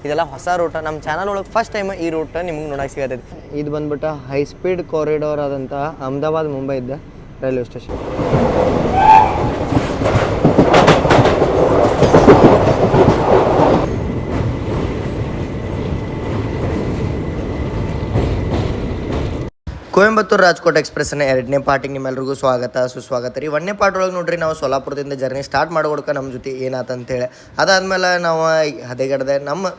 ಇದೆಲ್ಲ ಹೊಸ ರೂಟ. ನಮ್ಮ ಚಾನಲ್ ಒಳಗೆ ಫಸ್ಟ್ ಟೈಮ್ ಈ ರೂಟ್ ನಿಮ್ಗೆ ನೋಡೋಕೆ ಸಿಗತ್ತೈತಿ. ಇದು ಬಂದ್ಬಿಟ್ಟು ಹೈ ಸ್ಪೀಡ್ ಕಾರಿಡಾರ್ ಆದಂಥ ಅಹಮದಾಬಾದ್ ಮುಂಬೈದ ರೈಲ್ವೆ ಸ್ಟೇಷನ್. ಕೊಯಂಬತ್ತೂರು ರಾಜ್ಕೋಟ್ ಎಕ್ಸ್ಪ್ರೆಸ್ನ 2ನೇ ಪಾರ್ಟಿಗೆ ನಿಮ್ಮೆಲ್ಲರಿಗೂ ಸ್ವಾಗತ ಸುಸ್ವಾಗತ ರೀ. 1ನೇ ಪಾರ್ಟ್ ಒಳಗೆ ನೋಡ್ರಿ ನಾವು ಸೋಲಾಪುರದಿಂದ ಜರ್ನಿ ಸ್ಟಾರ್ಟ್ ಮಾಡೋಡ್ಕ ನಮ್ಮ ಜೊತೆ ಏನಾತಂತೇಳಿ. ಅದಾದಮೇಲೆ ನಾವು ಹದೆಗಡದೆ ನಮ್ಮ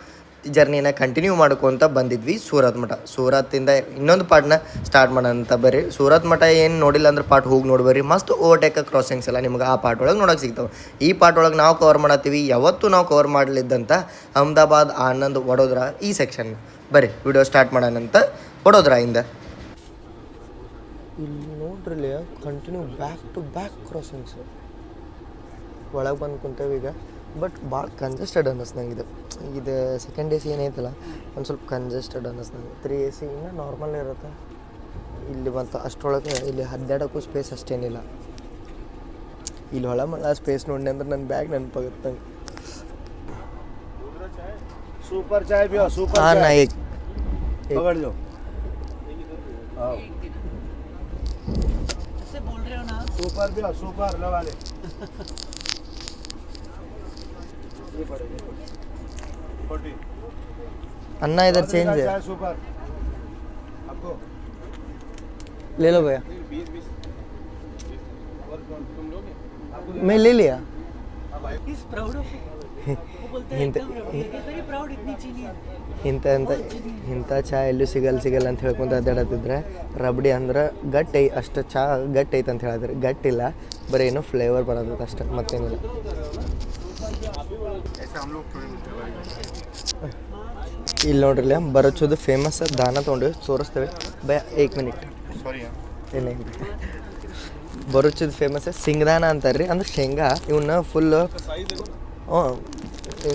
ಜರ್ನಿನ ಕಂಟಿನ್ಯೂ ಮಾಡ್ಕೊತ ಬಂದಿದ್ವಿ ಸೂರತ್ ಮಠ. ಸೂರತ್ತಿಂದ ಇನ್ನೊಂದು ಪಾರ್ಟ್ನ ಸ್ಟಾರ್ಟ್ ಮಾಡೋಂಥ ಬರ್ರಿ. ಸೂರತ್ ಮಠ ಏನು ನೋಡಿಲ್ಲ ಅಂದ್ರೆ ಪಾರ್ಟ್ ಹೋಗಿ ನೋಡ್ಬರ್ರಿ. ಮಸ್ತ್ ಓವರ್ಟೇಕ್ ಕ್ರಾಸಿಂಗ್ಸ್ ಎಲ್ಲ ನಿಮ್ಗೆ ಆ ಪಾರ್ಟ್ ಒಳಗೆ ನೋಡೋಕೆ ಸಿಗ್ತಾವೆ. ಈ ಪಾರ್ಟ್ ಒಳಗೆ ನಾವು ಕವರ್ ಮಾಡತ್ತೀವಿ ಯಾವತ್ತೂ ನಾವು ಕವರ್ ಮಾಡಲಿದ್ದಂಥ ಅಹಮದಾಬಾದ್, ಆನಂದ್, ವಡೋದರ ಈ ಸೆಕ್ಷನ್. ಬರ್ರಿ ವಿಡಿಯೋ ಸ್ಟಾರ್ಟ್ ಮಾಡೋಣಂತ ವಡೋದರಾಯಿಂದ. ಇಲ್ಲಿ ನೋಡ್ರಿ ಕಂಟಿನ್ಯೂ ಬ್ಯಾಕ್ ಟು ಬ್ಯಾಕ್ ಕ್ರಾಸಿಂಗ್ಸ್ ಒಳಗೆ ಬಂದು ಕುಂತೇವೆ ಈಗ. ಬಟ್ ಭಾಳ ಕಂಜೆಸ್ಟೆಡ್ ಅನ್ನಿಸ್ದಂಗೆ ಇದು ಸೆಕೆಂಡ್ AC ಏನೈತಲ್ಲ ಒಂದು ಸ್ವಲ್ಪ ಕಂಜೆಸ್ಟೆಡ್ ಅನ್ನಿಸ್ದಂಗೆ. 3 AC ಇನ್ನೂ ನಾರ್ಮಲ್ ಇರುತ್ತೆ. ಇಲ್ಲಿ ಬಂತು ಅಷ್ಟರೊಳಗೆ ಇಲ್ಲಿ ಹದ್ದಾಡೋಕ್ಕೂ ಸ್ಪೇಸ್ ಅಷ್ಟೇನಿಲ್ಲ. ಇಲ್ಲಿ ಹೊಳ ಸ್ಪೇಸ್ ನೋಡಿ ಅಂದ್ರೆ ನನ್ನ ಬ್ಯಾಗ್ ನೆನಪಾಗುತ್ತೆ ನಂಗೆ. सुपर चाय भी हो, सुपर हाँ ना एक पकड़ लो। ऐसे बोल रहे हो ना? सुपर भी हो, सुपर लगा ले। ये पड़ेगा 40 अन्ना इधर चेंज है, चाय सुपर आपको ले लो भैया. 20 और तुम लोगे? मैं ले लिया. He's proud of it. वो बोलते हैं एकदम very proud इतनी चीनी है. ಇಂಥ ಚಹಾ ಎಲ್ಲೂ ಸಿಗಲ್ಲ ಅಂತ ಹೇಳ್ಕೊಂತ ಅಡ್ಡಾಡತ್ತಿದ್ರೆ ರಬಡಿ ಅಂದ್ರೆ ಗಟ್ಟಿ ಅಷ್ಟು ಚಹಾ ಗಟ್ಟಿ ಐತೆ ಅಂತ ಹೇಳಿದ್ರೆ ಗಟ್ಟಿಲ್ಲ, ಬರೀ ಏನೋ ಫ್ಲೇವರ್ ಬರೋದೈತೆ ಅಷ್ಟೇ, ಮತ್ತೇನಿಲ್ಲ. ಇಲ್ಲಿ ನೋಡ್ರಿ ಬರೋಚೋದು ಫೇಮಸ್ ದಾನ ತೊಗೊಂಡು ತೋರಿಸ್ತೇವೆ. ಭಯ 1 ಮಿನಿಟ್ ಏನೇ ಬರೋಚೋದು ಫೇಮಸ್ ಸಿಂಗದಾನ ಅಂತಾರೆ ರೀ. ಅಂದ್ರೆ ಶೇಂಗಾ ಇವನ್ನ ಫುಲ್ಲು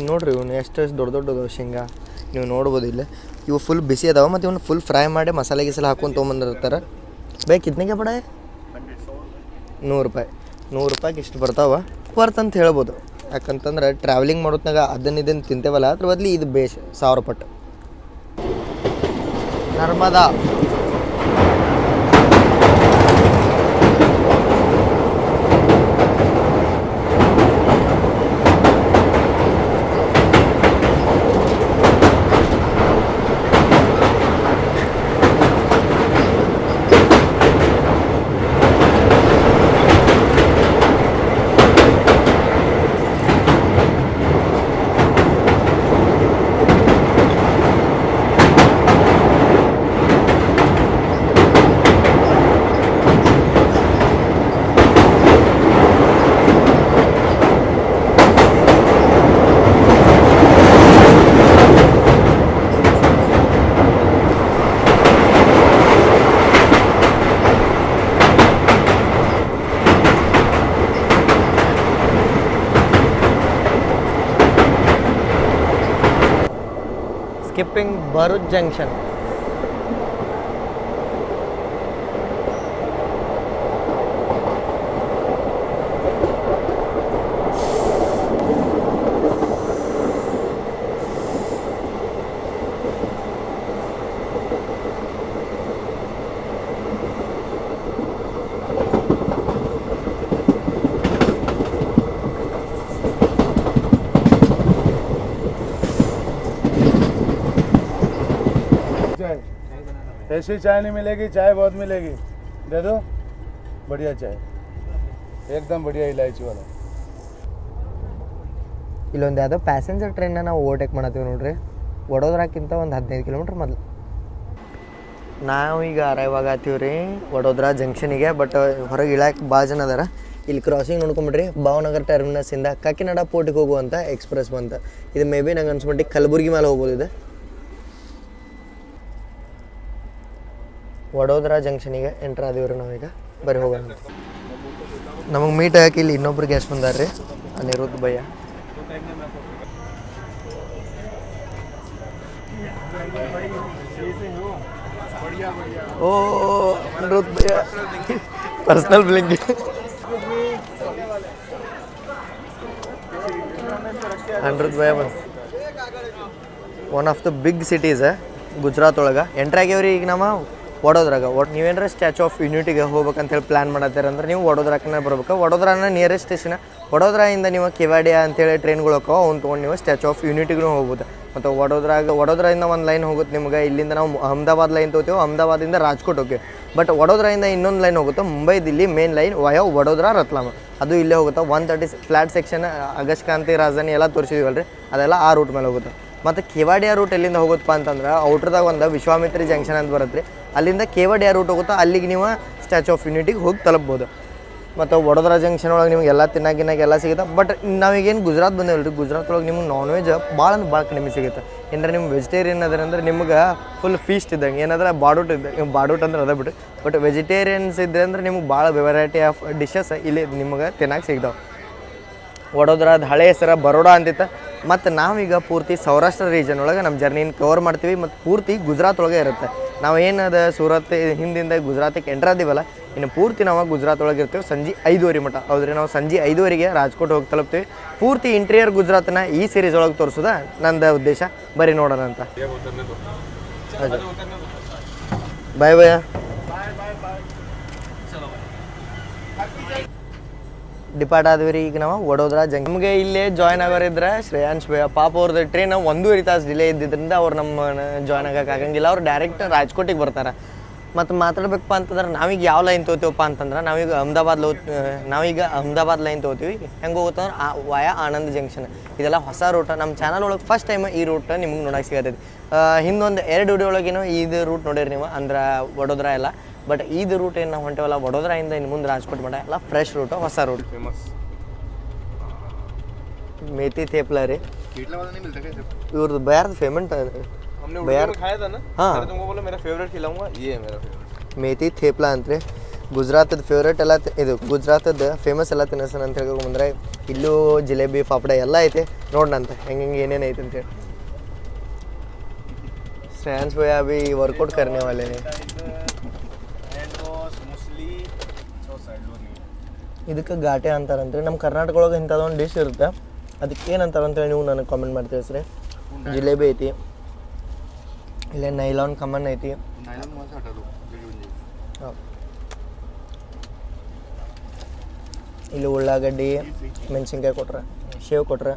ನೋಡ್ರಿ ಇವನು ಎಷ್ಟು ದೊಡ್ಡದು ಶೇಂಗಾ ನೀವು ನೋಡ್ಬೋದು. ಇಲ್ಲಿ ಇವು ಫುಲ್ ಬಿಸಿ ಅದಾವೆ ಮತ್ತು ಇವನು ಫುಲ್ ಫ್ರೈ ಮಾಡಿ ಮಸಾಲೆ ಗಿಸಾಲೆ ಹಾಕೊಂಡು ತೊಗೊಂಬಂದಿರ್ತಾರೆ. ಬೇಕು ಕಿತ್ನಿಗೆ ಬಡ 100 ರೂಪಾಯಿಗೆ ಇಷ್ಟು ಬರ್ತಾವೆ ಅಂತ ಹೇಳ್ಬೋದು. ಯಾಕಂತಂದ್ರೆ ಟ್ರಾವೆಲಿಂಗ್ ಮಾಡೋತ್ನಾಗ ಇದನ್ನು ತಿಂತೇವಲ್ಲ, ಅದ್ರ ಬದಲು ಇದು ಬೇಸ್ 1000 ಪಟ್ಟು. Narmada skipping Bharuch junction. ऐसी चाय नहीं मिलेगी, चाय बहुत मिलेगी, दे दो. बढ़िया चाय, एकदम बढ़िया इलायची वाला. ಇಲ್ಲೊಂದು ಯಾವುದೋ ಪ್ಯಾಸೆಂಜರ್ ಟ್ರೈನ್ನ ನಾವು ಓವರ್ಟೇಕ್ ಮಾಡತ್ತೀವಿ ನೋಡ್ರಿ. ವಡೋದರಾಕ್ಕಿಂತ ಒಂದು 15 ಕಿಲೋಮೀಟ್ರ್ ಮೊದಲು. ನಾವೀಗ ಅರೈವ್ ಆಗತ್ತೀವಿ ರೀ ವಡೋದರಾ ಜಂಕ್ಷನಿಗೆ. ಬಟ್ ಹೊರಗೆ ಇಳಕ್ಕೆ ಭಾಳ ಜನ ಅದಾರ. ಇಲ್ಲಿ ಕ್ರಾಸಿಂಗ್ ನೋಡ್ಕೊಂಬಿಡ್ರಿ. ಭಾವನಗರ್ ಟರ್ಮಿನಸ್ಸಿಂದ ಕಾಕಿನಾಡ ಪೋರ್ಟಿಗೆ ಹೋಗುವಂಥ ಎಕ್ಸ್ಪ್ರೆಸ್ ಬಂತ. ಇದು ಮೇ ಬಿ ನಂಗೆ ಅನ್ಸ್ಬಿಟ್ಟು ಕಲಬುರ್ಗಿ ಮೇಲೆ ಹೋಗ್ಬೋದು. ಇದು ವಡೋದರಾ ಜಂಕ್ಷನಿಗೆ ಎಂಟ್ರ್ ಆದೀವ್ರಿ ನಾವೀಗ. ಬರೀ ಹೋಗೋಣ. ನಮಗೆ ಮೀಟ್ ಆಗಕ್ಕೆ ಇಲ್ಲಿ ಇನ್ನೊಬ್ರು ಗೆಸ್ಟ್ ಬಂದಾರ ರೀ, ಅನಿರುದ್ಧ ಭಯ್ಯ. ಓ ಅನಿರುದ್ಧ ಭಯ್ಯ ಪರ್ಸನಲ್ ಬ್ಲಿಂಗ್. ಅನಿರುದ್ಧ ಭಯ್ಯ ಬಂದು one of the big cities Gujarat ಒಳಗೆ ಎಂಟ್ರ್ ಆಗ್ಯಾವ್ರಿ ಈಗ ನಮ್ಮ ವಡೋದ್ರಾಗ. ನೀವೇನಾರ ಸ್ಟ್ಯಾಚು ಆಫ್ ಯೂನಿಟಿಗೆ ಹೋಗ್ಬೇಕಂತೇಳಿ ಪ್ಲ್ಯಾನ್ ಮಾಡತ್ತೀರ ಅಂದ್ರೆ ನೀವು ವಡೋದ್ರಾಕನೇ ಬರ್ಬೇಕು. ವಡೋದ್ರಾನ ನಿಯರೆಸ್ಟ್ ಸ್ಟೇಷನ್. ವಡೋದ್ರಾಯಿಂದ ನೀವು ಕೆವಾಡಿಯಾ ಅಂತೇಳಿ ಟ್ರೈನ್ಗಳು ಹೋಗ್ತಾವೆ, ಅವ್ನು ತೊಗೊಂಡು ನೀವು ಸ್ಟ್ಯಾಚು ಆಫ್ ಯೂನಿಟಿಗೂ ಹೋಗ್ಬೋದು. ಮತ್ತು ವಡೋದ್ರಾಯಿಂದ ಒಂದು ಲೈನ್ ಹೋಗುತ್ತೆ ನಿಮ್ಗೆ. ಇಲ್ಲಿಂದ ನಾವು ಅಹಮದಾಬಾದ್ ಲೈನ್ ತೊಗೋತೀವಿ, ಅಹಮದಾಬಾದಿಂದ ರಾಜ್ಕೋಟ್ ಹೋಗ್ತೀವಿ. ಬಟ್ ವಡೋದ್ರಾಯಿಂದ ಇನ್ನೊಂದು ಲೈನ್ ಹೋಗುತ್ತೆ, ಮುಂಬೈ ದಿಲ್ಲಿ ಮೇನ್ ಲೈನ್ ವಯೋ ವಡೋದ್ರಾ ರತ್ಲಾಮ, ಅದು ಇಲ್ಲೇ ಹೋಗುತ್ತೆ. 130 ಫ್ಲ್ಯಾಟ್ ಸೆಕ್ಷನ್, ಆಗಸ್ಟ್ ಕ್ರಾಂತಿ ರಾಜಧಾನಿ ಎಲ್ಲ ತೋರಿಸಿದೀವಲ್ರಿ, ಅದೆಲ್ಲ ಆ ರೂಟ್ ಮೇಲೆ ಹೋಗುತ್ತೆ. ಮತ್ತು ಕೆವಾಡಿಯಾ ರೂಟ್ ಎಲ್ಲಿಂದ ಹೋಗುತ್ತಪ್ಪ ಅಂತಂದ್ರೆ ಔಟ್ರದಾಗ ಒಂದು ವಿಶ್ವಾಮಿತ್ರಿ ಜಂಕ್ಷನ್ ಅಂತ ಬರುತ್ತೆ ರೀ, ಅಲ್ಲಿಂದ ಕೆವಾಡಿಯಾ ರೂಟ್ ಹೋಗುತ್ತೆ. ಅಲ್ಲಿಗೆ ನೀವು ಸ್ಟ್ಯಾಚು ಆಫ್ ಯೂನಿಟಿಗೆ ಹೋಗಿ ತಲುಪ್ಬೋದು. ಮತ್ತು ವಡೋದರಾ ಜಂಕ್ಷನ್ ಒಳಗೆ ನಿಮ್ಗೆ ಎಲ್ಲ ತಿನ್ನಾಗಿನಾಗ ಸಿಗುತ್ತೆ. ಬಟ್ ನಾವೀಗೇನು ಗುಜರಾತ್ ಬಂದೇವಲ್ಲ ರೀ, ಗುಜರಾತ್ ಒಳಗೆ ನಿಮ್ಗೆ ನಾನ್ ವೆಜ್ ಭಾಳ ಅಂದ್ರೆ ಭಾಳ ಕಡಿಮೆ ಸಿಗುತ್ತೆ. ಏನಾರ ನಿಮ್ಮ ವೆಜಿಟೇರಿಯನ್ ಅದ್ರಂದ್ರೆ ನಿಮ್ಗೆ ಫುಲ್ ಫೀಸ್ಟ್ ಇದ್ದಂಗೆ. ಏನಾದ್ರೆ ಬಾಡೂಟ ಇದ್ದಂಗೆ, ಬಾಡೂಟ ಅಂದ್ರೆ ಅದ ಬಿಟ್ಟು. ಬಟ್ ವೆಜಿಟೇರಿಯನ್ಸ್ ಇದ್ದರೆ ಅಂದ್ರೆ ನಿಮ್ಗೆ ಭಾಳ ವೆರೈಟಿ ಆಫ್ ಡಿಶಸ್ ಇಲ್ಲಿ ನಿಮ್ಗೆ ತಿನ್ನಕ್ಕೆ ಸಿಗ್ತಾವೆ. ವಡೋದರಾದ ಹಳೆ ಹೆಸರು ಬರೋಡಾ ಅಂತಿತ್ತು. ಮತ್ತು ನಾವೀಗ ಪೂರ್ತಿ ಸೌರಾಷ್ಟ್ರ ರೀಜನ್ ಒಳಗೆ ನಮ್ಮ ಜರ್ನಿನ ಕವರ್ ಮಾಡ್ತೀವಿ. ಮತ್ತು ಪೂರ್ತಿ ಗುಜರಾತ್ ಒಳಗೆ ಇರುತ್ತೆ. ನಾವು ಏನದ ಸೂರತ್ ಹಿಂದಿಂದ ಗುಜರಾತಿಗೆ ಎಂಟ್ರ್ ಆದೀವಲ್ಲ, ಇನ್ನು ಪೂರ್ತಿ ನಾವು ಗುಜರಾತ್ ಒಳಗೆ ಇರ್ತೀವಿ ಸಂಜೆ 5:30 ಮಟ್ಟ. ಹೌದ್ರಿ, ನಾವು ಸಂಜೆ 5:30ಗೆ ರಾಜ್ಕೋಟ್ ಹೋಗಿ ತಲುಪ್ತೀವಿ. ಪೂರ್ತಿ ಇಂಟೀರಿಯರ್ ಗುಜರಾತ್ನ ಈ ಸೀರೀಸ್ ಒಳಗೆ ತೋರಿಸೋದ ನಂದು ಉದ್ದೇಶ. ಬರೀ ನೋಡೋಣ ಅಂತ. ಬಾಯ್ ಬಾಯ್. ಡಿಪಾರ್ಟ್ ಆದ್ವಿ ರೀ ಈಗ ನಾವು ವಡೋದರಾ ಜಂಗ್. ನಮಗೆ ಇಲ್ಲೇ ಜಾಯ್ನ್ ಆಗೋರಿದ್ರೆ ಶ್ರೇಯಾಂಶ್ ಭಯ್ಯ, ಪಾಪ ಅವ್ರದ್ದು ಟ್ರೈನ್ 1.5 ತಾಸು ಡಿಲೇ ಇದ್ದಿದ್ದರಿಂದ ಅವ್ರು ನಮ್ಮ ಜಾಯ್ನ್ ಆಗಂಗಿಲ್ಲ. ಅವ್ರು ಡೈರೆಕ್ಟ್ ರಾಜ್ಕೋಟಿಗೆ ಬರ್ತಾರೆ. ಮತ್ತು ಮಾತಾಡ್ಬೇಕಪ್ಪ ಅಂತಂದ್ರೆ ನಾವೀಗ ಯಾವ ಲೈನ್ ತೊಗೋತೀವಪ್ಪ ಅಂತಂದ್ರೆ ನಾವೀಗ ಅಹಮದಾಬಾದ್ ಲೈನ್ ತೊಗೋತೀವಿ. ಹೆಂಗೆ ಹೋಗುತ್ತಂದ್ರೆ ವಾಯಾ ಆನಂದ್ ಜಂಕ್ಷನ್. ಇದೆಲ್ಲ ಹೊಸ ರೂಟ್. ನಮ್ಮ ಚಾನಲ್ ಒಳಗೆ ಫಸ್ಟ್ ಟೈಮ್ ಈ ರೂಟ್ ನಿಮ್ಗೆ ನೋಡೋಕೆ ಸಿಗತ್ತೈತಿ. ಹಿಂದೊಂದು 2 ವಿಡಿಯೋ ಒಳಗೇನೋ ಇದು ರೂಟ್ ನೋಡಿರಿ ನೀವು, ಅಂದ್ರೆ ವಡೋದರಾ ಎಲ್ಲ. ಬಟ್ ಇದು ರೂಟ್ ಏನು ನಾವು ಹೊಂಟೇವಲ್ಲ ವಡೋದರಾಯಿಂದ ಇನ್ನು ಮುಂದೆ ರಾಜ್ಕೋಟ್ ಮಟ್ಟ ಎಲ್ಲ ಫ್ರೆಶ್ ರೂಟು, ಹೊಸ ರೂಟ್. फेमस मेथी थेपला ರೀ ಇವ್ರದ್ದು ಬಯಾರ್ದು ಫೇಮಂಟ್. हमने बयार में खाया था ना। हाँ। मैंने तुमको बोला मेरा फेवरेट खिलाऊंगा, ये है मेरा फेवरेट। ಮೇಥಿ ಥೇಪ್ಲಾ ಅಂತ್ರಿ. ಗುಜರಾತದ ಫೇವ್ರೇಟ್ ಎಲ್ಲ ಇದು ಗುಜರಾತದ ಫೇಮಸ್ ಎಲ್ಲ ತಿನ್ನಸನ ಅಂತ ಹೇಳ್ಕೊಂಬಂದ್ರೆ ಇಲ್ಲೂ ಜಿಲೇಬಿ ಪಾಪಡ ಎಲ್ಲ ಐತೆ. ನೋಡೋಣ ಅಂತ ಹೆಂಗೆ ಏನೇನು ಐತೆ ಅಂತೇಳಿ. ಶ್ರೇಯಾಂಶ್ ಭಯ್ಯ ಅಭಿ ವರ್ಕೌಟ್ ಕರ್ನೆ ವಾಲೆ ಹೈ. ಇದಕ್ಕೆ ಘಾಟೆ ಅಂತಾರಂತ್ರಿ. ನಮ್ಮ ಕರ್ನಾಟಕ ಒಳಗೆ ಇಂಥದ್ದೊಂದು ಡಿಶ್ ಇರುತ್ತೆ, ಅದಕ್ಕೆ ಏನಂತಾರೆ ಅಂತೇಳಿ ನೀವು ನನಗೆ ಕಾಮೆಂಟ್ ಮಾಡಿ ತಿಳಿಸ್ರಿ. ಜಿಲೇಬಿ ಐತಿ, ಇಲ್ಲೇ ನೈಲಾನ್ ಕಮನ್ ಐತಿ. ಇಲ್ಲಿ ಉಳ್ಳಾಗಡ್ಡಿ ಮೆಣಸಿನ್ಕಾಯಿ ಕೊಟ್ರೆ, ಶೇವ್ ಕೊಟ್ರೆ.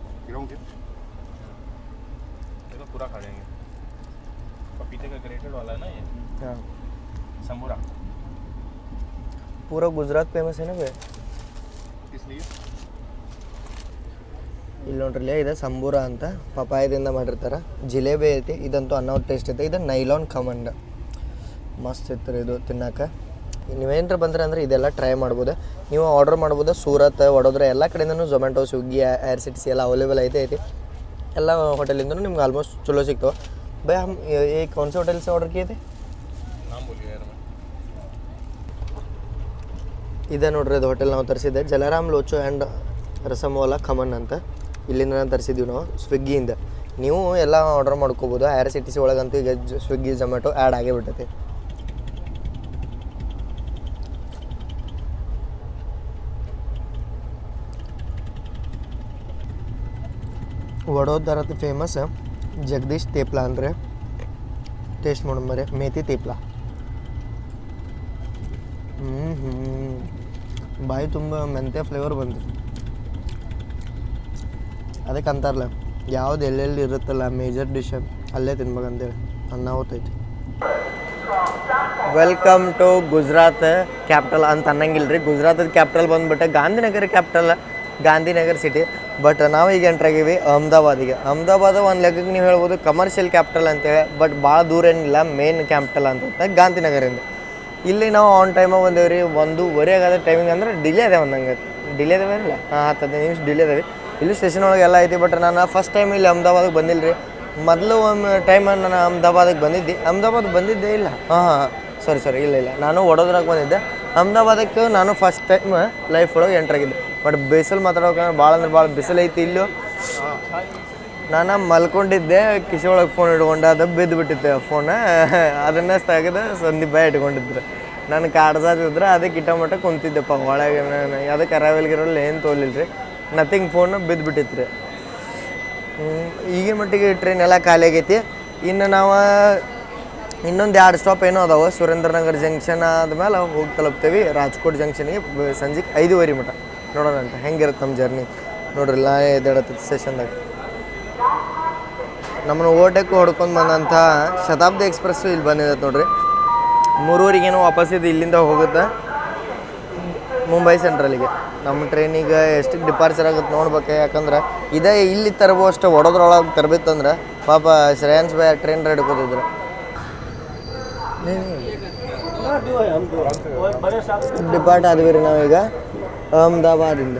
पूरा खा लेंगे। पपीते का ग्रेटेड वाला है ना ये। हाँ, संबूरा पूरा गुजरात फेमस है ना भैया. इसलिए ಇಲ್ಲಿ ನೋಡ್ರಿ, ಇದೆ ಸಂಬೂರ ಅಂತ ಪಪಾಯದಿಂದ ಮಾಡಿರ್ತಾರೆ. ಜಿಲೇಬಿ ಐತಿ, ಇದಂತೂ ಅನ್ನೋ ಟೇಸ್ಟ್ ಐತೆ. ಇದು ನೈಲಾನ್ ಕಮಂಡ್ ಮಸ್ತ್ ಇತ್ತು ಇದು ತಿನ್ನಕ್ಕೆ. ನೀವೇನರ ಬಂದ್ರೆ ಅಂದರೆ ಇದೆಲ್ಲ ಟ್ರೈ ಮಾಡ್ಬೋದು. ನೀವು ಆರ್ಡರ್ ಮಾಡ್ಬೋದು. ಸೂರತ್, ವಡೋದರಾ ಎಲ್ಲ ಕಡೆಯಿಂದನೂ ಝೊಮ್ಯಾಟೊ, ಸ್ವಿಗ್ಗಿ, IRCTC ಎಲ್ಲ ಅವೈಲೇಬಲ್ ಐತಿ. ಎಲ್ಲ ಹೋಟೆಲಿಂದನೂ ನಿಮ್ಗೆ ಆಲ್ಮೋಸ್ಟ್ ಚಲೋ ಸಿಗ್ತಾವೆ. ಭಯ हम ये कौन से होटल से ऑर्डर किए थे? नाम बोलिए यार मैं। ಇದೆ ನೋಡ್ರಿ, ಅದು ಹೋಟೆಲ್ ನಾವು ತರಿಸಿದ್ದೆ. ಜಲರಾಮ್ ಲೋಚೋ ಆ್ಯಂಡ್ ರಸಮೋಲಾ ಖಮನ್ ಅಂತ. ಇಲ್ಲಿಂದ ತರಿಸಿದ್ದೀವಿ ನಾವು ಸ್ವಿಗ್ಗಿಯಿಂದ. ನೀವು ಎಲ್ಲ ಆರ್ಡರ್ ಮಾಡ್ಕೋಬೋದು. IRCTC ಒಳಗಂತೂ ಈಗ ಸ್ವಿಗ್ಗಿ, ಝೊಮ್ಯಾಟೊ ಆ್ಯಡ್ ಆಗೇ ಬಿಟ್ಟೈತಿ. ವಡೋದರಾದ ಫೇಮಸ್ ಜಗದೀಶ್ ತೇಪ್ಲಾ ಅಂದರೆ ಟೇಸ್ಟ್ ಮಾಡೋಣ ಬರೀ. ಮೇಥಿ ತೇಪ್ಲಾ ಬಾಯಿ ತುಂಬ ಮೆಂತ್ಯ ಫ್ಲೇವರ್ ಬಂತು. ಅದಕ್ಕೆ ಅಂತಾರಲ್ಲ, ಯಾವ್ದು ಎಲ್ಲೆಲ್ಲಿ ಇರುತ್ತಲ್ಲ ಮೇಜರ್ ಡಿಶ್ ಅಲ್ಲೇ ತಿನ್ಬೇಕಂತೇಳಿ ಅನ್ನ ಹೋಗ್ತೈತಿ. ವೆಲ್ಕಮ್ ಟು ಗುಜರಾತ್ ಕ್ಯಾಪಿಟಲ್ ಅಂತ ಅನ್ನಂಗಿಲ್ಲ ರೀ. ಗುಜರಾತದ ಕ್ಯಾಪಿಟಲ್ ಬಂದುಬಿಟ್ಟೆ Gandhinagar capital, Gandhinagar city. But ನಾವು ಈಗ ಎಂಟ್ರಾಗೀವಿ ಅಹಮದಾಬಾದಿಗೆ. ಅಹಮದಾಬಾದ್ ಒಂದು ಲೆಕ್ಕಕ್ಕೆ ನೀವು ಹೇಳ್ಬೋದು ಕಮರ್ಷಿಯಲ್ ಕ್ಯಾಪಿಟಲ್ ಅಂತೇಳಿ. ಬಟ್ ಭಾಳ ದೂರ ಏನಿಲ್ಲ, ಮೇನ್ ಕ್ಯಾಪಿಟಲ್ ಅಂತ ಗಾಂಧಿನಗರಿಂದ. ಇಲ್ಲಿ ನಾವು ಆನ್ ಟೈಮಾಗ ಬಂದೇವ್ರಿ. 1:30 ಆಗದ ಟೈಮಿಂಗ್ ಅಂದ್ರೆ ಡಿಲೇ ಅದೇ ಒಂದಂಗೆ ಡಿಲೇ ಅದೇವೆ ಇಲ್ಲ, 10-15 ನಿಮಿಷ ಡಿಲೇ ಅದಾವೆ. ಇಲ್ಲಿ ಸ್ಟೇಷನ್ ಒಳಗೆ ಎಲ್ಲ ಐತಿ. ಬಟ್ ನಾನು ಫಸ್ಟ್ ಟೈಮ್ ಇಲ್ಲಿ ಅಹಮದಾಬಾದಿಗೆ ಬಂದಿಲ್ಲ ರೀ. ಮೊದಲು ಒಂದು ಟೈಮ್ ನಾನು ಅಹಮದಾಬಾದಿಗೆ ಬಂದಿದ್ದೆ ಇಲ್ಲ. ಸಾರಿ ಇಲ್ಲ ನಾನು ವಡೋದರಾಗೆ ಬಂದಿದ್ದೆ. ಅಹಮದಾಬಾದಕ್ಕೆ ನಾನು ಫಸ್ಟ್ ಟೈಮ್ ಲೈಫ್ ಒಳಗೆ ಎಂಟ್ರಾಗಿದ್ದೆ. ಬಟ್ ಬಿಸಿಲು ಮಾತಾಡೋಕೆ ಭಾಳ ಅಂದ್ರೆ ಭಾಳ ಬಿಸಿಲು ಐತಿ ಇಲ್ಲೂ. ನಾನು ಮಲ್ಕೊಂಡಿದ್ದೆ, ಕಿಶೆ ಒಳಗೆ ಫೋನ್ ಇಟ್ಕೊಂಡು ಅದು ಬಿದ್ದು ಬಿಟ್ಟಿದ್ದೆ ಫೋನ್. ಅದನ್ನು ತೆಗೆದು ಸಂದೀಪ್ ಬಾಯ್ ಇಟ್ಕೊಂಡಿದ್ರು. ನಾನು ಕಾಡ್ಸಾದಿದ್ರೆ ಅದಕ್ಕೆ ಇಟ್ಟ ಕುಂತಿದ್ದೆಪ್ಪ ಒಳಗೆ. ನಾನು ಅದಕ್ಕೆ ಅರಾವಲ್ಗಿರಲ್ಲ ಏನು ತೋಲಿಲ್ಲ ರೀ. ನಥಿಂಗ್ ಫೋನ್ ಬಿದ್ದು ಬಿಟ್ಟಿತ್ತು ರೀ. ಈಗಿನ ಮಟ್ಟಿಗೆ ಟ್ರೈನ್ ಎಲ್ಲ ಖಾಲಿ ಆಗೈತಿ. ಇನ್ನು ನಾವು ಇನ್ನೊಂದು 2 ಸ್ಟಾಪ್ ಏನೋ ಅದಾವೆ. ಸುರೇಂದ್ರನಗರ್ ಜಂಕ್ಷನ್ ಆದ್ಮೇಲೆ ಹೋಗಿ ತಲುಪ್ತೇವೆ ರಾಜ್ಕೋಟ್ ಜಂಕ್ಷನ್ಗೆ ಸಂಜೆಗೆ 5:30 ಮಟ. ನೋಡೋಣ ಅಂತ ಹೆಂಗಿರುತ್ತೆ ನಮ್ಮ ಜರ್ನಿ ನೋಡ್ರಿ. ಇಲ್ಲ ಎದ್ದೇಳತ್ತದ ಸ್ಟೇಷನ್ದಾಗ ನಮ್ಮನ್ನು ಓಟೆಕ್ ಹೊಡ್ಕೊಂಡು ಬಂದಂಥ ಶತಾಬ್ದಿ ಎಕ್ಸ್ಪ್ರೆಸ್ಸು ಇಲ್ಲಿ ಬಂದಿದೆ ನೋಡ್ರಿ. 3:30ಗೇನೋ ವಾಪಸ್ ಇದು ಇಲ್ಲಿಂದ ಹೋಗುತ್ತೆ ಮುಂಬೈ ಸೆಂಟ್ರಲಿಗೆ. ನಮ್ಮ ಟ್ರೈನಿಗೆ ಎಷ್ಟಕ್ಕೆ ಡಿಪಾರ್ಚರ್ ಆಗುತ್ತೆ ನೋಡ್ಬೇಕು. ಯಾಕಂದ್ರೆ ಇದೇ ಇಲ್ಲಿ ತರಬೋ ಅಷ್ಟು ಒಡೋದ್ರೊಳಗೆ ತರಬೇಕಂದ್ರೆ ಪಾಪ ಶ್ರೇಯನ್ಸ್ ಬಾಯ್ ಟ್ರೈನ್ ರೆಡಿ ಕೂತಿದ್ರು. ಡಿಪಾರ್ಟ್ ಆದ್ವಿ ರೀ ನಾವೀಗ ಅಹಮದಾಬಾದಿಂದ.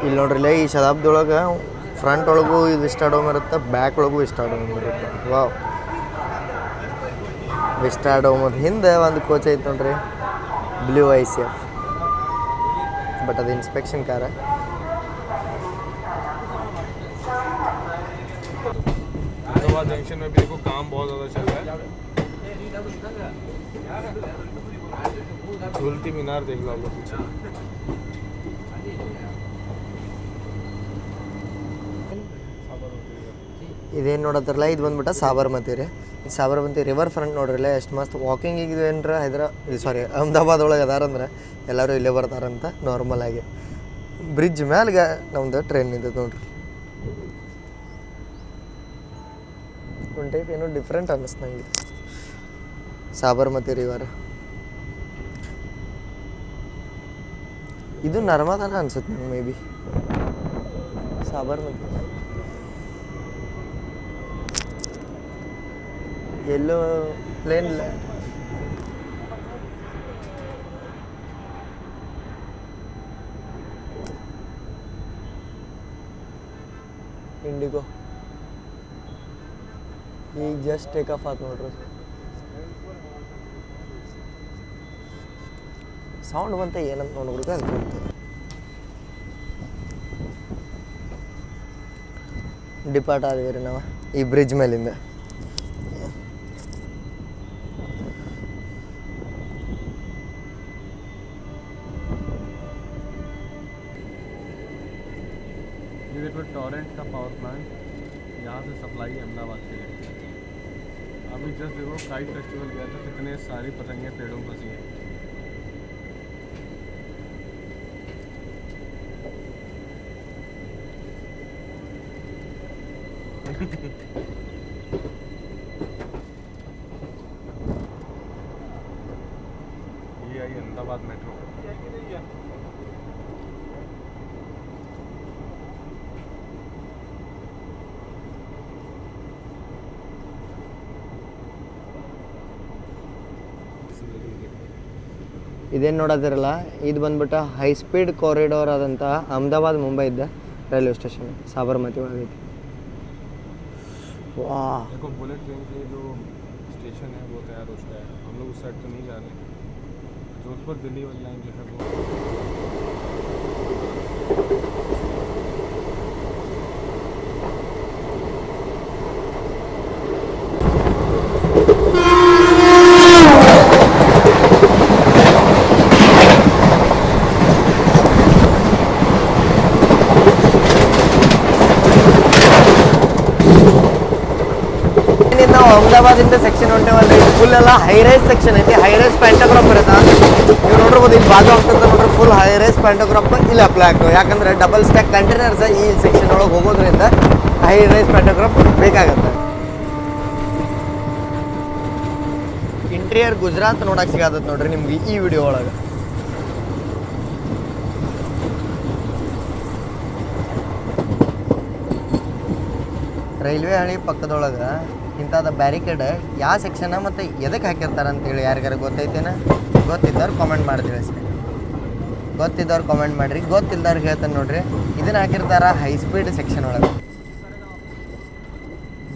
ಇಲ್ಲಿ ನೋಡ್ರಿಲ್ಲ ಈ ಶತಾಬ್ದಿ ಒಳಗೆ ಫ್ರಂಟ್ ಒಳಗೂ ಇದು ವಿಸ್ಟಾಡೋಮ್ ಇರುತ್ತೆ, ಬ್ಯಾಕ್ ಒಳಗೂ ವಿಸ್ಟಾಡೋಮ್ ಇರುತ್ತೆ. ವಾವ್, ವಿಸ್ಟಾಡೋಮ್ ಹಿಂದೆ ಒಂದು ಕೋಚ್ ಐತೆ ನೋಡ್ರಿ, ಬ್ಲೂ ICF. ಬಟ್ ಅದು ಇನ್ಸ್ಪೆಕ್ಷನ್ ಕಾರ. जंक्शन में भी देखो काम बहुत ज़्यादा चल रहा है. झूलती मीनार देख लो आपको पीछे. ಇದೇನು ನೋಡತ್ತಾರಲ್ಲ ಇದು ಬಂದ್ಬಿಟ್ಟು ಸಾಬರ್ಮತಿ ರೀ. ಈ ಸಾಬರ್ಮತಿ ರಿವರ್ ಫ್ರಂಟ್ ನೋಡ್ರಿಲ್ಲ ಎಷ್ಟು ಮಸ್ತ್ ವಾಕಿಂಗ್. ಇದು ಏನರ ಅಹಮದಾಬಾದ್ ಒಳಗೆ ಅದಾರಂದ್ರೆ ಎಲ್ಲರೂ ಇಲ್ಲೇ ಬರ್ತಾರಂತ ನಾರ್ಮಲ್ ಆಗಿ. ಬ್ರಿಡ್ಜ್ ಮ್ಯಾಲ್ಗೆ ನಮ್ದು ಟ್ರೈನ್ ನಿಂತೈತೆ ನೋಡ್ರಿ. ಒಂದು ಟೈಪ್ ಏನೋ ಡಿಫ್ರೆಂಟ್ ಅನ್ನಿಸ್ತು ನನಗೆ. ಸಾಬರ್ಮತಿ ರಿವರ್ ಇದು ನರ್ಮದಾನ ಅನ್ಸುತ್ತೆ ನಂಗೆ ಮೇ ಬಿ. ಸಾಬರ್ಮತಿ ಎಲ್ಲೋ ಪ್ಲೇನ್ ಇಂಡಿಗೋ ಈಗ ಜಸ್ಟ್ ಟೇಕ್ ಆಫ್ ಆಯ್ತು ನೋಡ್ರಿ. ಸೌಂಡ್ ಬಂತ ಏನಂತ ನೋಡ್ಬಿಡ್ಕ ಅದು ಬಂತು. ಡಿಪಾರ್ಟ್ ಆದ್ವಿ ರೀ ನಾವು ಈ ಬ್ರಿಡ್ಜ್ ಮೇಲಿಂದ. ये देखो टॉरेंट का पावर प्लांट, यहाँ से सप्लाई अहमदाबाद के लिए. अभी जस्ट देखो काइट फेस्टिवल गया था, कितने सारी पतंगे पेड़ों में फंसी हैं. ये आई अहमदाबाद मेट्रो. ಇದೇನು ನೋಡೋದಿರಲ್ಲ ಇದು ಬಂದ್ಬಿಟ್ಟು ಹೈ ಸ್ಪೀಡ್ ಕಾರಿಡೋರ್ ಆದಂಥ ಅಹಮದಾಬಾದ್ ಮುಂಬೈದ ರೈಲ್ವೆ ಸ್ಟೇಷನ್ साबरमती ಒಳಗೈತಿ. वाह, देखो बुलेट ट्रेन के जो स्टेशन है वो तैयार हो चुका है. हम लोग उस साइड तो नहीं जा रहे. जोधपुर दिल्ली वाली लाइन जो है वो ನಾವು ಅಹಮದಾಬಾದಿಂದ ಸೆಕ್ಷನ್ ಹೊಂಟೇವಲ್ರಿ. ಫುಲ್ ಎಲ್ಲ ಹೈ ರೈಸ್ ಸೆಕ್ಷನ್ ಐತಿ. ಹೈ ರೈಸ್ ಪ್ಯಾಂಟೋಗ್ರಾಫ್ ಇರುತ್ತೆ. ನೀವು ನೋಡ್ಬೋದು ಇಲ್ಲಿ ಬಾಜು ಆಗ್ತದೆ ನೋಡ್ರಿ. ಫುಲ್ ಹೈ ರೈಸ್ ಪ್ಯಾಂಟೋಗ್ರಾಫ್ ಇಲ್ಲಿ ಅಪ್ಲೈ ಆಗ್ತವೆ. ಯಾಕಂದ್ರೆ ಡಬಲ್ ಸ್ಟ್ಯಾಕ್ ಕಂಟೈನರ್ಸ್ ಈ ಸೆಕ್ಷನ್ ಒಳಗೆ ಹೋಗೋದ್ರಿಂದ ಹೈ ರೈಸ್ ಪ್ಯಾಂಟೋಗ್ರಾಫ್ ಬೇಕಾಗತ್ತೆ. ಇಂಟೀರಿಯರ್ ಗುಜರಾತ್ ನೋಡಕ್ಕೆ ಸಿಗತ್ತೆ ನೋಡ್ರಿ ನಿಮ್ಗೆ ಈ ವಿಡಿಯೋ ಒಳಗೆ. ರೈಲ್ವೆ ಹಳಿ ಪಕ್ಕದೊಳಗೆ ಇಂಥದ್ದು ಬ್ಯಾರಿಕೇಡ್ ಯಾವ ಸೆಕ್ಷನ ಮತ್ತು ಎದಕ್ಕೆ ಹಾಕಿರ್ತಾರೆ ಅಂತೇಳಿ ಯಾರಿಗಾರು ಗೊತ್ತೈತೇನ? ಗೊತ್ತಿದ್ದವ್ರು ಕಾಮೆಂಟ್ ಮಾಡಿ ತಿಳಿಸ್ರಿ. ಗೊತ್ತಿದ್ದವ್ರು ಕಾಮೆಂಟ್ ಮಾಡಿರಿ. ಗೊತ್ತಿಲ್ದವ್ರಿಗೆ ಹೇಳ್ತಾನೆ ನೋಡ್ರಿ. ಇದನ್ನು ಹಾಕಿರ್ತಾರ ಹೈ ಸ್ಪೀಡ್ ಸೆಕ್ಷನ್ ಒಳಗೆ.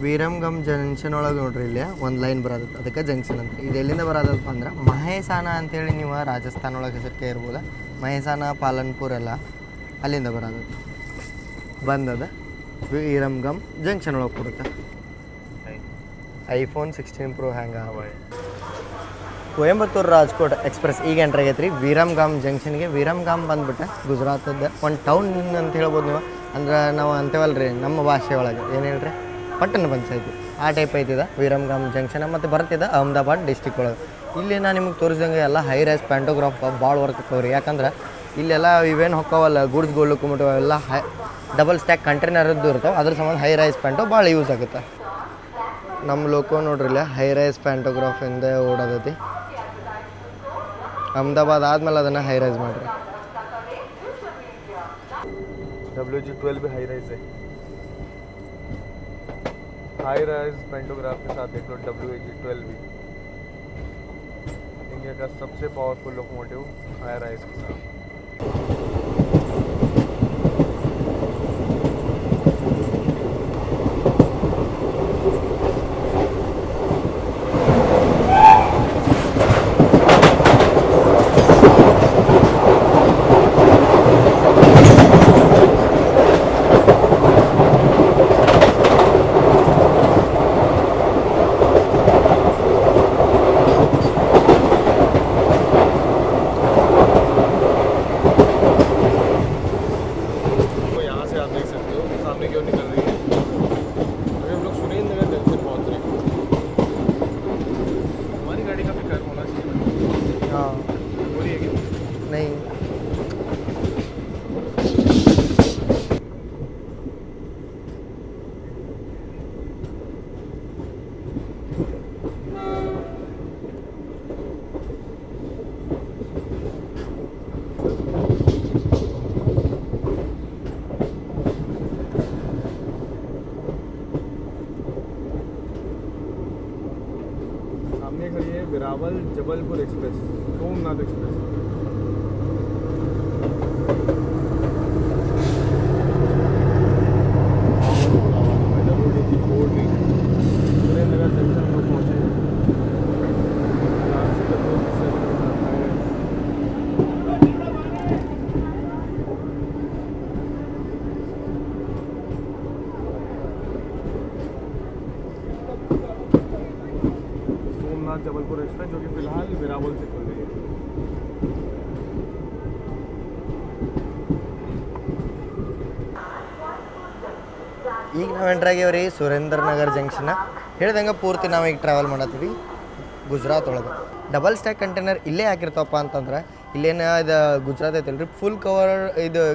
ವೀರಮ್ಗಮ್ ಜಂಕ್ಷನ್ ಒಳಗೆ ನೋಡ್ರಿ ಇಲ್ಲಿ ಒಂದು ಲೈನ್ ಬರೋದತ್ತು, ಅದಕ್ಕೆ ಜಂಕ್ಷನ್ ಅಂತ. ಇದು ಎಲ್ಲಿಂದ ಬರೋದಪ್ಪ ಅಂದ್ರೆ ಮಹೇಸಾನ ಅಂತೇಳಿ ನೀವು ರಾಜಸ್ಥಾನ ಒಳಗೆ ಹೆಸರು ಇರ್ಬೋದು. ಮಹೇಸಾನ ಪಾಲನ್ಪುರ್ ಎಲ್ಲ ಅಲ್ಲಿಂದ ಬರೋದತ್ತು ಬಂದದ. ವೀರಮ್ಗಮ್ ಜಂಕ್ಷನ್ ಒಳಗೆ ಕೊಡುತ್ತೆ. iPhone 16 Pro ಹ್ಯಾಂಗ ಕೊಯಂಬತ್ತೂರು ರಾಜ್ಕೋಟ್ ಎಕ್ಸ್ಪ್ರೆಸ್ ಈಗ ಎಂಟ್ರ್ ಆಗೈತೆ ರೀ ವೀರಮ್ಗಾಮ್ ಜಂಕ್ಷನ್ಗೆ. ವೀರಮ್ಗಾಮ್ ಬಂದ್ಬಿಟ್ಟು ಗುಜರಾತದ ಒಂದು ಟೌನ್ ಅಂತ ಹೇಳ್ಬೋದು ನೀವು. ಅಂದ್ರೆ ನಾವು ಅಂತೇವಲ್ಲ ರೀ ನಮ್ಮ ಭಾಷೆ ಒಳಗೆ ಏನು ಹೇಳ್ರಿ ಪಟ್ಟಣ ಪಂಚಾಯತಿ ಆ ಟೈಪ್ ಐತಿದ ವೀರಮ್ಗಾಮ್ ಜಂಕ್ಷನ್. ಮತ್ತು ಬರ್ತಿದ್ದ ಅಹಮದಾಬಾದ್ ಡಿಸ್ಟಿಕ್ ಒಳಗೆ. ಇಲ್ಲಿ ನಾನು ನಿಮಗೆ ತೋರಿಸಿದಂಗೆ ಎಲ್ಲ ಹೈ ರೈಸ್ ಪ್ಯಾಂಟೋಗ್ರಾಫ್ ಭಾಳ ವರ್ಕ್ ಆಗ್ತಾವೆ ರೀ. ಯಾಕಂದ್ರೆ ಇಲ್ಲೆಲ್ಲ ಇವೇನು ಹೊಕ್ಕವಲ್ಲ ಗೂಡ್ಸ್ ಗೋಲ್ಕೊಂಬಿಟ್ಟು ಎಲ್ಲ ಡಬಲ್ ಸ್ಟ್ಯಾಕ್ ಕಂಟೈನರ್ದು ಇರ್ತಾವೆ. ಅದ್ರ ಸಂಬಂಧ ಹೈ ರೈಸ್ ಪ್ಯಾಂಟು ಭಾಳ ಯೂಸ್ ಆಗುತ್ತೆ. ನಮ್ಮ ಲೋಕೋ ನೋಡ್ರಿ ಇಲ್ಲ ಹೈ ರೈಸ್ ಪ್ಯಾಂಟೋಗ್ರಾಫಿಂದ ಓಡೋದೈತಿ. ಅಹಮದಾಬಾದ್ ಆದ್ಮೇಲೆ ಅದನ್ನು ಹೈ ರೈಸ್ ಮಾಡಿರಿ. WG12 भी हाई राइज है. हाई राइज पेंटोग्राफ के साथ देख लो WG12 भी इंडिया का सबसे पावरफुल लोकोमोटिव हाई राइज के साथ. नहीं सामने खड़ी है Veraval Jabalpur express, Somnath express. Somnath Jabalpur express जो कि फिलहाल वेरावल से खुल रही है. ಈಗ ನಾವು ಎಂಟ್ರ್ ಆಗ್ಯಾವ ರೀ ಸುರೇಂದ್ರ ನಗರ್ ಜಂಕ್ಷನ್. ಹೇಳ್ದಂಗೆ ಪೂರ್ತಿ ನಾವು ಈಗ ಟ್ರಾವೆಲ್ ಮಾಡತ್ತೀವಿ ಗುಜರಾತ್ ಒಳಗೆ. ಡಬಲ್ ಸ್ಟ್ಯಾಕ್ ಕಂಟೈನರ್ ಇಲ್ಲೇ ಹಾಕಿರ್ತಾವಪ್ಪ ಅಂತಂದ್ರೆ ಇಲ್ಲೇನು ಇದು ಗುಜರಾತ್ ಐತಿಲ್ಲ ರೀ ಫುಲ್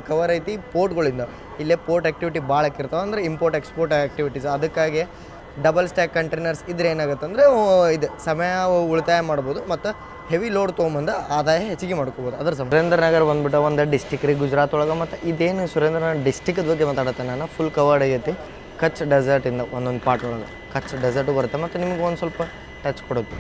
ಕವರ್ ಐತಿ ಪೋರ್ಟ್ಗಳಿಂದ. ಇಲ್ಲೇ ಪೋರ್ಟ್ ಆ್ಯಕ್ಟಿವಿಟಿ ಭಾಳ ಹಾಕಿರ್ತಾವೆ ಅಂದ್ರೆ ಇಂಪೋರ್ಟ್ ಎಕ್ಸ್ಪೋರ್ಟ್ ಆ್ಯಕ್ಟಿವಿಟೀಸ್. ಅದಕ್ಕಾಗಿ ಡಬಲ್ ಸ್ಟ್ಯಾಕ್ ಕಂಟೈನರ್ಸ್ ಇದ್ರೆ ಏನಾಗುತ್ತೆ ಅಂದರೆ ಇದು ಸಮಯ ಉಳಿತಾಯ ಮಾಡ್ಬೋದು ಮತ್ತು ಹೆವಿ ಲೋಡ್ ತೊಗೊಂಬಂದು ಆದಾಯ ಹೆಚ್ಚಿಗೆ ಮಾಡ್ಕೋಬೋದು. ಅದ್ರ ಸುರೇಂದ್ರ ನಗರ್ ಬಂದ್ಬಿಟ್ಟು ಒಂದು ಡಿಸ್ಟಿಕ್ ರೀ ಗುಜರಾತ್ ಒಳಗೆ. ಮತ್ತು ಇದೇನು ಸುರೇಂದ್ರ ನಗರ್ ಡಿಸ್ಟಿಕ್ದ ಬಗ್ಗೆ ಮಾತಾಡತ್ತೆ ನಾನು. ಫುಲ್ ಕವರ್ಡ್ ಆಗೈತಿ ಕಚ್ ಡೆಸರ್ಟಿಂದ ಒಂದೊಂದು ಪಾರ್ಟ್ ಒಳಗೆ. ಕಚ್ ಡೆಸರ್ಟು ಬರುತ್ತೆ ಮತ್ತು ನಿಮ್ಗೆ ಒಂದು ಸ್ವಲ್ಪ ಟಚ್ ಕೊಡುತ್ತೆ.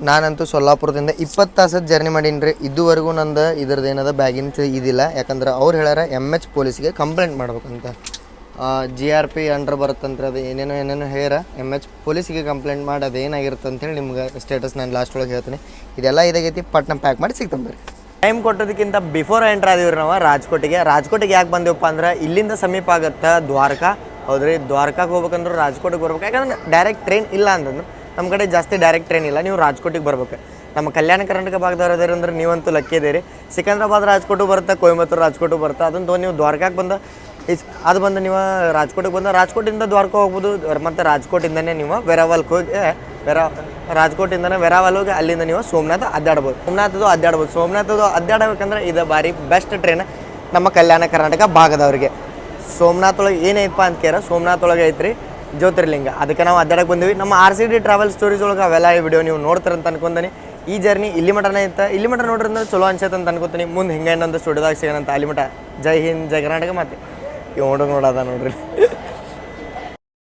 ನಾನಂತೂ ಸೊಲ್ಲಾಪುರದಿಂದ 20 ತಾಸದ ಜರ್ನಿ ಮಾಡೀನಿ ರೀ. ಇದುವರೆಗೂ ನಂದು ಇದ್ರದ್ದು ಏನದ ಬ್ಯಾಗಿನ ಇದಿಲ್ಲ. ಯಾಕಂದ್ರೆ ಅವ್ರು ಹೇಳ್ಯಾರ MH ಪೊಲೀಸ್ಗೆ ಕಂಪ್ಲೇಂಟ್ ಮಾಡ್ಬೇಕಂತ. GRP ಅಂಡರ್ ಬರುತ್ತಂದ್ರೆ ಅದು ಏನೇನೋ ಹೇಳ್ಯಾರ. MH ಪೊಲೀಸಿಗೆ ಕಂಪ್ಲೇಂಟ್ ಮಾಡಿ ಅದು ಏನಾಗಿರುತ್ತೆ ಅಂತೇಳಿ ನಿಮ್ಗೆ ಸ್ಟೇಟಸ್ ನಾನು ಲಾಸ್ಟ್ ಒಳಗೆ ಹೇಳ್ತೀನಿ. ಇದೆಲ್ಲ ಇದಾಗೈತಿ, ಪಟ್ನ ಪ್ಯಾಕ್ ಮಾಡಿ ಸಿಗ್ತಾವೆ ಬರ್ರಿ. ಟೈಮ್ ಕೊಟ್ಟೋದಕ್ಕಿಂತ ಬಿಫೋರ್ ಎಂಟ್ರ್ ಆದಿವ್ರಿ ನಾವು ರಾಜ್ಕೋಟಿಗೆ ಯಾಕೆ ಬಂದೇವಪ್ಪ ಅಂದ್ರೆ ಇಲ್ಲಿಂದ ಸಮೀಪ ಆಗುತ್ತೆ ದ್ವಾರಕಾ. ಹೌದ್ರಿ, ದ್ವಾರಕಾಗೆ ಹೋಗ್ಬೇಕಂದ್ರೆ ರಾಜ್ಕೋಟಿಗೆ ಬರ್ಬೇಕು. ಯಾಕಂದ್ರೆ ಡೈರೆಕ್ಟ್ ಟ್ರೈನ್ ಇಲ್ಲ ಅಂತಂದ್ರೆ ನಮ್ಮ ಕಡೆ ಜಾಸ್ತಿ ಡೈರೆಕ್ಟ್ ಟ್ರೈನ್ ಇಲ್ಲ. ನೀವು ರಾಜ್ಕೋಟಿಗೆ ಬರ್ಬೇಕು. ನಮ್ಮ ಕಲ್ಯಾಣ ಕರ್ನಾಟಕ ಭಾಗದವ್ರು ಅಂದ್ರೆ ನೀವಂತೂ ಲಕ್ಕಿ ಇದೀರಿ. ಸಿಕಂದ್ರಾಬಾದ್ ರಾಜ್ಕೋಟು ಬರುತ್ತೆ, ಕೊಯಂಬತ್ತೂರು ರಾಜ್ಕೋಟು ಬರುತ್ತೆ. ಅದನ್ನು ತೊಗೊಂಡು ನೀವು ದ್ವಾರಕಾಗೆ ಬಂದು ಅದು ಬಂದು ನೀವು ರಾಜ್ಕೋಟಿಗೆ ಬಂದು ರಾಜ್ಕೋಟಿಂದ ದ್ವಾರಕ ಹೋಗ್ಬೋದು. ಮತ್ತು ರಾಜ್ಕೋಟಿಂದನೇ ನೀವು ವೆರಾವಲ್ಗೆ ಹೋಗಿ ರಾಜ್ಕೋಟಿಂದನೇ ವೆರಾವಲ್ ಹೋಗಿ ಅಲ್ಲಿಂದ ನೀವು ಸೋಮನಾಥ ಅಡ್ಡಾಡ್ಬೋದು. ಸೋಮನಾಥದ್ದು ಅಡ್ಡಾಡಬೇಕಂದ್ರೆ ಇದು ಭಾರಿ ಬೆಸ್ಟ್ ಟ್ರೈನ್ ನಮ್ಮ ಕಲ್ಯಾಣ ಕರ್ನಾಟಕ ಭಾಗದವ್ರಿಗೆ. ಸೋಮನಾಥ್ ಒಳಗೆ ಏನೈತಪ್ಪ ಅಂತ ಕೇರ, ಸೋಮನಾಥ್ ಒಳಗೆ ಐತ್ರಿ ಜ್ಯೋತಿರ್ಲಿಂಗ. ಅದಕ್ಕೆ ನಾವು ಅಡ್ಡಾಡಕ್ಕೆ ಬಂದಿವಿ. ನಮ್ಮ RCD ಟ್ರಾವೆಲ್ ಸ್ಟೋರೀಸ್ ಒಳಗೆ ಅವೆಲ್ಲ ವಿಡಿಯೋ ನೀವು ನೋಡ್ತಾರಂತ ಅನ್ಕೊಂತೀನಿ. ಈ ಜರ್ನಿ ಇಲ್ಲಿ ಮಟನೇ ಇತ್ತು. ಇಲ್ಲಿ ಮಟ ನೋಡ್ರಿಂದ ಚಲೋ ಅನ್ಸತ್ತೆ ಅಂತ ಅನ್ಕೋತೀನಿ. ಮುಂದೆ ಹಿಂಗೆ ಇನ್ನೊಂದು ಸ್ಟುಡಿಯೋದಾಗ ಸಿಗೋಣಂತ. ಅಲ್ಲಿ ಮಟ ಜೈ ಹಿಂದ್, ಜೈ ಕರ್ನಾಟಕ. ಮತ್ತೆ ನೋಡೋದ ನೋಡ್ರಿ.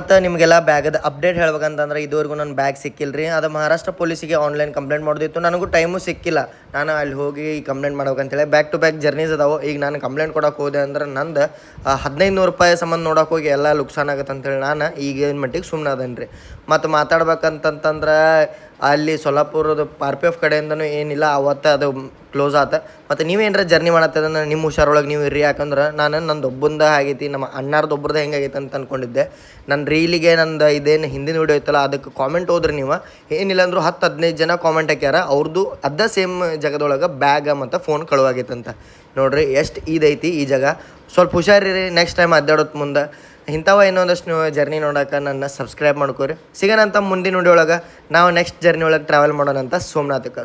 ಮತ್ತು ನಿಮಗೆಲ್ಲ ಬ್ಯಾಗದ ಅಪ್ಡೇಟ್ ಹೇಳ್ಬೇಕಂತಂದ್ರೆ ಇದುವರೆಗೂ ನನ್ನ ಬ್ಯಾಗ್ ಸಿಕ್ಕಿಲ್ಲ ರೀ. ಅದು ಮಹಾರಾಷ್ಟ್ರ ಪೊಲೀಸಿಗೆ ಆನ್ಲೈನ್ ಕಂಪ್ಲೇಂಟ್ ಮಾಡೋದಿತ್ತು. ನನಗೂ ಟೈಮು ಸಿಕ್ಕಿಲ್ಲ. ನಾನು ಅಲ್ಲಿ ಹೋಗಿ ಕಂಪ್ಲೇಂಟ್ ಮಾಡ್ಬೇಕಂತೇಳಿ ಬ್ಯಾಕ್ ಟು ಬ್ಯಾಕ್ ಜರ್ನೀಸ್ ಅದಾವೆ. ಈಗ ನಾನು ಕಂಪ್ಲೇಂಟ್ ಕೊಡೋಕೆ ಹೋದೆ ಅಂದ್ರೆ ನಂದು 1500 ರೂಪಾಯಿ ಸಂಬಂಧ ನೋಡೋಕೆ ಹೋಗಿ ಎಲ್ಲ ಲುಕ್ಸಾನ್ ಆಗತ್ತೆ ಅಂತೇಳಿ ನಾನು ಈಗಿನ ಮಟ್ಟಿಗೆ ಸುಮ್ಮನೆ ಅದೇನು ರೀ. ಮತ್ತು ಮಾತಾಡ್ಬೇಕಂತಂತಂದ್ರೆ ಅಲ್ಲಿ ಸೊಲ್ಲಾಪುರದ RPF ಕಡೆಯಿಂದನೂ ಏನಿಲ್ಲ. ಅವತ್ತು ಅದು ಕ್ಲೋಸ್ ಆತ. ಮತ್ತು ನೀವೇನಾರ ಜರ್ನಿ ಮಾಡತ್ತಂದ್ರೆ ನಿಮ್ಮ ಹುಷಾರೊಳಗೆ ನೀವು ಇರ್ರಿ. ಯಾಕಂದ್ರೆ ನಾನು ನಂದು ಒಬ್ಬಂದ ಆಗೈತಿ, ನಮ್ಮ ಅಣ್ಣಾರ್ದು ಒಬ್ಬರದ್ದು ಹೆಂಗಾಗೈತೆ ಅಂತ ಅಂದ್ಕೊಂಡಿದ್ದೆ. ನನ್ನ ರೀಲಿಗೆ ನಂದು ಇದೇನು ಹಿಂದಿನ ವಿಡಿಯೋ ಐತಲ್ಲ ಅದಕ್ಕೆ ಕಾಮೆಂಟ್ ಹೋದ್ರಿ ನೀವು. ಏನಿಲ್ಲ ಅಂದರೂ 10-15 ಜನ ಕಾಮೆಂಟ್ ಹಾಕ್ಯಾರ. ಅವ್ರದ್ದು ಅದ ಸೇಮ್ ಜಾಗದೊಳಗೆ ಬ್ಯಾಗ ಮತ್ತು ಫೋನ್ ಕಳುವಾಗೈತಂತ. ನೋಡ್ರಿ ಎಷ್ಟು ಇದೈತಿ ಈ ಜಾಗ. ಸ್ವಲ್ಪ ಹುಷಾರಿರಿ ನೆಕ್ಸ್ಟ್ ಟೈಮ್ ಅಡ್ಡಾಡೋದು ಮುಂದೆ. ಇಂಥವ ಇನ್ನೊಂದಷ್ಟು ನೀವು ಜರ್ನಿ ನೋಡೋಕೆ ನನ್ನ ಸಬ್ಸ್ಕ್ರೈಬ್ ಮಾಡ್ಕೋರಿ. ಸಿಗೋಣಂತ ಮುಂದಿನ ವಿಡಿಯೋ ಒಳಗೆ. ನಾವು ನೆಕ್ಸ್ಟ್ ಜರ್ನಿ ಒಳಗೆ ಟ್ರಾವೆಲ್ ಮಾಡೋಣಂತ ಸೋಮನಾಥಕ್ಕೆ.